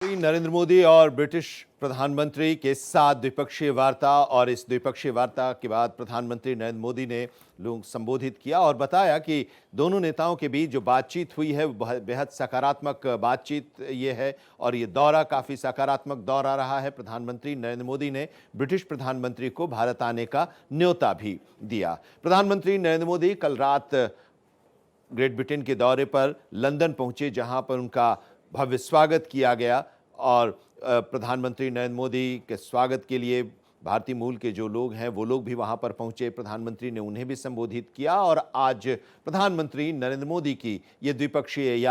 नरेंद्र मोदी और ब्रिटिश प्रधानमंत्री के साथ द्विपक्षीय वार्ता और इस द्विपक्षीय वार्ता के बाद प्रधानमंत्री नरेंद्र मोदी ने लोग संबोधित किया और बताया कि दोनों नेताओं के बीच जो बातचीत हुई है वो बेहद सकारात्मक बातचीत ये है और ये दौरा काफ़ी सकारात्मक दौरा रहा है। प्रधानमंत्री नरेंद्र मोदी ने ब्रिटिश प्रधानमंत्री को भारत आने का न्योता भी दिया। प्रधानमंत्री नरेंद्र मोदी कल रात ग्रेट ब्रिटेन के दौरे पर लंदन पहुंचे, जहां पर उनका भव्य स्वागत किया गया और प्रधानमंत्री नरेंद्र मोदी के स्वागत के लिए भारतीय मूल के जो लोग हैं वो लोग भी वहां पर पहुंचे। प्रधानमंत्री ने उन्हें भी संबोधित किया और आज प्रधानमंत्री नरेंद्र मोदी की ये द्विपक्षीय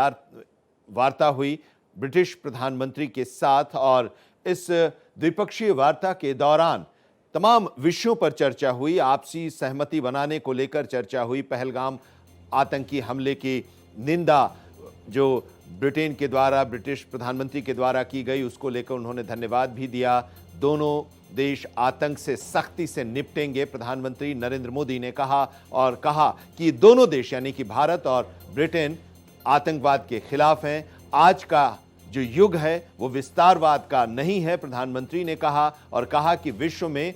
वार्ता हुई ब्रिटिश प्रधानमंत्री के साथ और इस द्विपक्षीय वार्ता के दौरान तमाम विषयों पर चर्चा हुई। आपसी सहमति बनाने को लेकर चर्चा हुई। पहलगाम आतंकी हमले की निंदा जो ब्रिटेन के द्वारा ब्रिटिश प्रधानमंत्री के द्वारा की गई उसको लेकर उन्होंने धन्यवाद भी दिया। दोनों देश आतंक से सख्ती से निपटेंगे, प्रधानमंत्री नरेंद्र मोदी ने कहा और कहा कि दोनों देश यानी कि भारत और ब्रिटेन आतंकवाद के खिलाफ हैं। आज का जो युग है वो विस्तारवाद का नहीं है, प्रधानमंत्री ने कहा और कहा कि विश्व में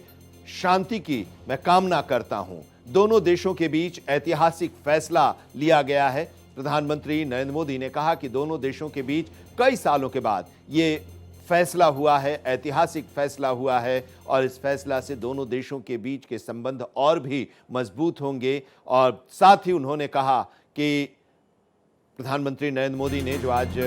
शांति की मैं कामना करता हूं। दोनों देशों के बीच ऐतिहासिक फैसला लिया गया है। प्रधानमंत्री नरेंद्र मोदी ने कहा कि दोनों देशों के बीच कई सालों के बाद ये फैसला हुआ है, ऐतिहासिक फैसला हुआ है और इस फैसला से दोनों देशों के बीच के संबंध और भी मजबूत होंगे। और साथ ही उन्होंने कहा कि प्रधानमंत्री नरेंद्र मोदी ने जो आज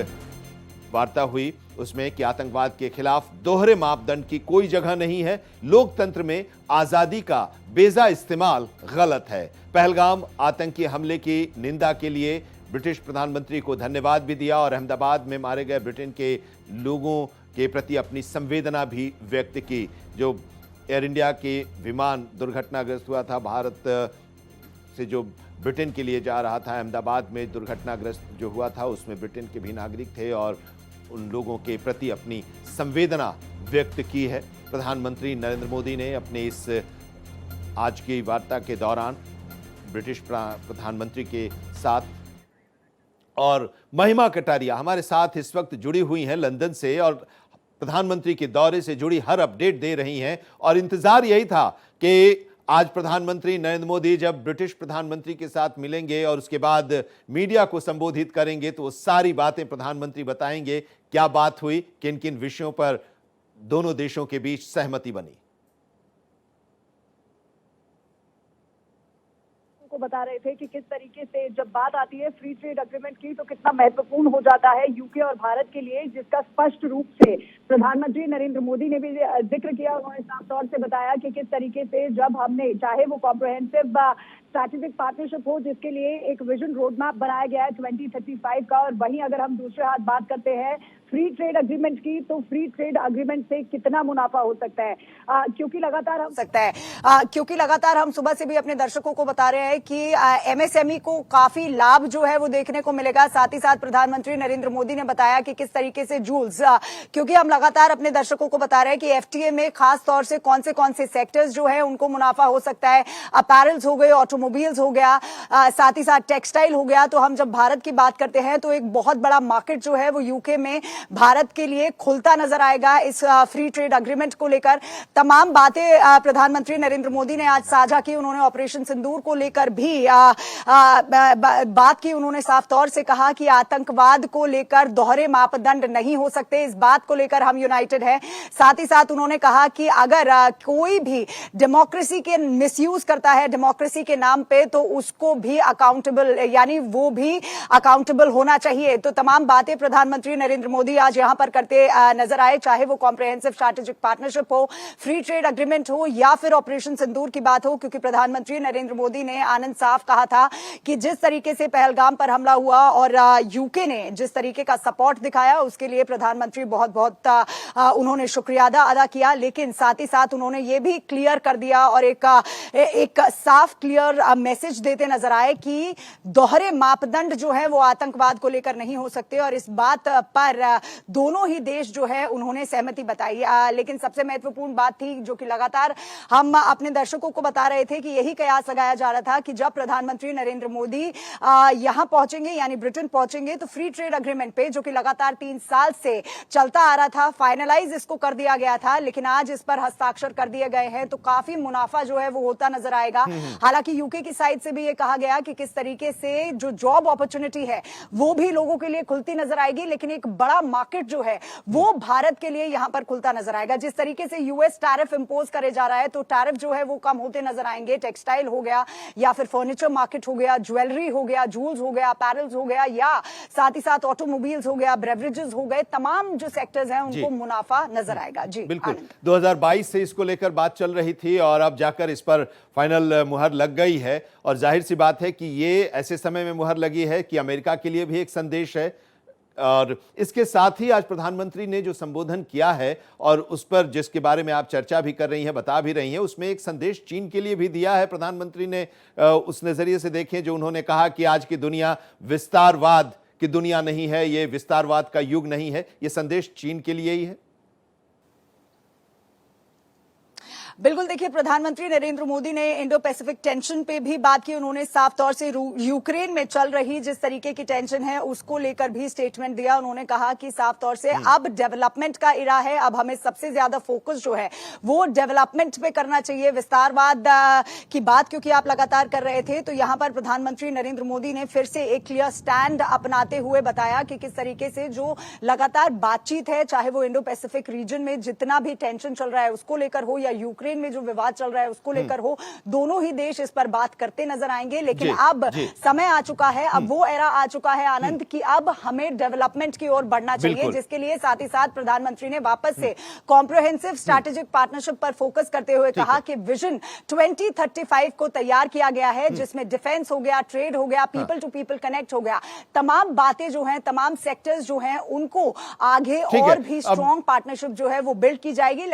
वार्ता हुई उसमें कि आतंकवाद के खिलाफ दोहरे मापदंड की कोई जगह नहीं है, लोकतंत्र में आजादी का बेजा इस्तेमाल गलत है। पहलगाम आतंकी हमले की निंदा के लिए ब्रिटिश प्रधानमंत्री को धन्यवाद भी दिया और अहमदाबाद में मारे गए ब्रिटेन के लोगों के प्रति अपनी संवेदना भी व्यक्त की। जो एयर इंडिया के विमान दुर्घटनाग्रस्त हुआ था, भारत से जो ब्रिटेन के लिए जा रहा था, अहमदाबाद में दुर्घटनाग्रस्त जो हुआ था उसमें ब्रिटेन के भी नागरिक थे और उन लोगों के प्रति अपनी संवेदना व्यक्त की है। प्रधानमंत्री नरेंद्र मोदी ने अपने इस आज की वार्ता के दौरान ब्रिटिश प्रधानमंत्री के साथ और महिमा कटारिया हमारे साथ इस वक्त जुड़ी हुई हैं लंदन से और प्रधानमंत्री के दौरे से जुड़ी हर अपडेट दे रही हैं और इंतजार यही था कि आज प्रधानमंत्री नरेंद्र मोदी जब ब्रिटिश प्रधानमंत्री के साथ मिलेंगे और उसके बाद मीडिया को संबोधित करेंगे तो वो सारी बातें प्रधानमंत्री बताएंगे, क्या बात हुई, किन किन विषयों पर दोनों देशों के बीच सहमति बनी। को बता रहे थे कि किस तरीके से जब बात आती है फ्री ट्रेड एग्रीमेंट की तो कितना महत्वपूर्ण हो जाता है यूके और भारत के लिए, जिसका स्पष्ट रूप से प्रधानमंत्री नरेंद्र मोदी ने भी जिक्र किया। उन्होंने साफ तौर से बताया कि किस तरीके से जब हमने चाहे वो कॉम्प्रिहेंसिव स्ट्रैटेजिक पार्टनरशिप हो जिसके लिए एक विजन रोड मैप बनाया गया है 2035 का, और वहीं अगर हम दूसरे हाथ बात करते हैं फ्री ट्रेड एग्रीमेंट की तो फ्री ट्रेड एग्रीमेंट से कितना मुनाफा हो सकता है, क्योंकि लगातार हम सुबह से भी अपने दर्शकों को बता रहे हैं कि एमएसएमई को काफी लाभ जो है वो देखने को मिलेगा। साथ ही साथ प्रधानमंत्री नरेंद्र मोदी ने बताया कि किस तरीके से जूल्स, क्योंकि हम लगातार अपने दर्शकों को बता रहे हैं कि एफटीए में खास तौर से कौन से सेक्टर्स जो है उनको मुनाफा हो सकता है। अपैरल्स हो गए, ऑटोमोबाइल्स हो गया, साथ ही साथ टेक्सटाइल हो गया। तो हम जब भारत की बात करते हैं तो एक बहुत बड़ा मार्केट जो है वो यूके में भारत के लिए खुलता नजर आएगा। इस फ्री ट्रेड एग्रीमेंट को लेकर तमाम बातें प्रधानमंत्री नरेंद्र मोदी ने आज साझा की। उन्होंने ऑपरेशन सिंदूर को लेकर भी बात की। उन्होंने साफ तौर से कहा कि आतंकवाद को लेकर दोहरे मापदंड नहीं हो सकते, इस बात को लेकर हम यूनाइटेड हैं। साथ ही साथ उन्होंने कहा कि अगर कोई भी डेमोक्रेसी के मिसयूज करता है डेमोक्रेसी के नाम पे तो उसको भी अकाउंटेबल, यानी वो भी अकाउंटेबल होना चाहिए। तो तमाम बातें प्रधानमंत्री नरेंद्र मोदी आज यहां पर करते नजर आए, चाहे वो कॉम्प्रिहेंसिव स्ट्रैटेजिक पार्टनरशिप हो, फ्री ट्रेड एग्रीमेंट हो या फिर ऑपरेशन सिंदूर की बात हो। क्योंकि प्रधानमंत्री नरेंद्र मोदी ने आनंद साफ कहा था कि जिस तरीके से पहलगाम पर हमला हुआ और यूके ने जिस तरीके का सपोर्ट दिखाया उसके लिए प्रधानमंत्री बहुत उन्होंने शुक्रिया अदा किया। लेकिन साथ ही साथ उन्होंने ये भी क्लियर कर दिया और एक साफ क्लियर पर मैसेज देते नजर आए कि दोहरे मापदंड जो है वो आतंकवाद को लेकर नहीं हो सकते, और इस बात पर दोनों ही देश जो है उन्होंने सहमति बताई। लेकिन सबसे महत्वपूर्ण बात थी जो कि लगातार हम अपने दर्शकों को बता रहे थे कि यही कयास लगाया जा रहा था कि जब प्रधानमंत्री नरेंद्र मोदी यहां पहुंचेंगे यानी ब्रिटेन पहुंचेंगे तो फ्री ट्रेड एग्रीमेंट पे, जो कि लगातार 3 साल से चलता आ रहा था, फाइनलाइज इसको कर दिया गया था, लेकिन आज इस पर हस्ताक्षर कर दिए गए हैं तो काफी मुनाफा जो है वो होता नजर आएगा। हालांकि यूके की साइड से भी ये कहा गया कि किस तरीके से जो जॉब अपॉर्चुनिटी है वो भी लोगों के लिए खुलती नजर आएगी, लेकिन एक बड़ा मार्केट जो है वो भारत के लिए यहां पर खुलता नजर आएगा। जिस तरीके से यूएस टैरिफ इंपोज करे जा रहा है तो टैरिफ जो है वो कम होते नजर आएंगे। टेक्सटाइल हो गया या फिर फर्नीचर मार्केट हो गया, ज्वेलरी हो गया, जूल्स हो गया, अपैरल्स हो गया, या साथ ही साथ ऑटोमोबाइल्स हो गया, ब्रेवरेजेस हो गए, तमाम जो सेक्टर्स हैं उनको मुनाफा नजर आएगा। जी बिल्कुल, 2022 से इसको लेकर बात चल रही थी और अब जाकर इस पर फाइनल मुहर लग गई है, और जाहिर सी बात है कि ये ऐसे समय में मुहर लगी है कि अमेरिका के लिए भी एक संदेश है। और इसके साथ ही आज प्रधानमंत्री ने जो संबोधन किया है और उस पर जिसके बारे में आप चर्चा भी कर रही हैं, बता भी रही हैं, उसमें एक संदेश चीन के लिए भी दिया है प्रधानमंत्री ने। उस नजरिए से देखें जो उन्होंने कहा कि आज की दुनिया विस्तारवाद की दुनिया नहीं है, ये विस्तारवाद का युग नहीं है, ये संदेश चीन के लिए ही है। बिल्कुल, देखिए प्रधानमंत्री नरेंद्र मोदी ने इंडो पैसिफिक टेंशन पे भी बात की। उन्होंने साफ तौर से यूक्रेन में चल रही जिस तरीके की टेंशन है उसको लेकर भी स्टेटमेंट दिया। उन्होंने कहा कि साफ तौर से अब डेवलपमेंट का इरा है, अब हमें सबसे ज्यादा फोकस जो है वो डेवलपमेंट पे करना चाहिए। विस्तारवाद की बात क्योंकि आप लगातार कर रहे थे, तो यहां पर प्रधानमंत्री नरेंद्र मोदी ने फिर से एक क्लियर स्टैंड अपनाते हुए बताया कि किस तरीके से जो लगातार बातचीत है, चाहे वो इंडो पैसिफिक रीजन में जितना भी टेंशन चल रहा है उसको लेकर हो या यूक्रेन में जो विवाद चल रहा है उसको लेकर हो, दोनों ही देश इस पर बात करते नजर आएंगे। लेकिन अब समय आ चुका है, अब वो एरा आ चुका है आनंद कि अब हमें डेवलपमेंट की ओर बढ़ना चाहिए, जिसके लिए साथ ही साथ प्रधानमंत्री ने वापस से कॉम्प्रिहेंसिव स्ट्रैटेजिक पार्टनरशिप पर फोकस करते हुए कहा कि विजन 2035 को तैयार किया गया है, जिसमें डिफेंस हो गया, ट्रेड हो गया, पीपल टू पीपल कनेक्ट हो गया, तमाम बातें जो हैं, तमाम सेक्टर्स जो हैं उनको आगे और भी स्ट्रॉन्ग पार्टनरशिप जो है वो बिल्ड की जाएगी।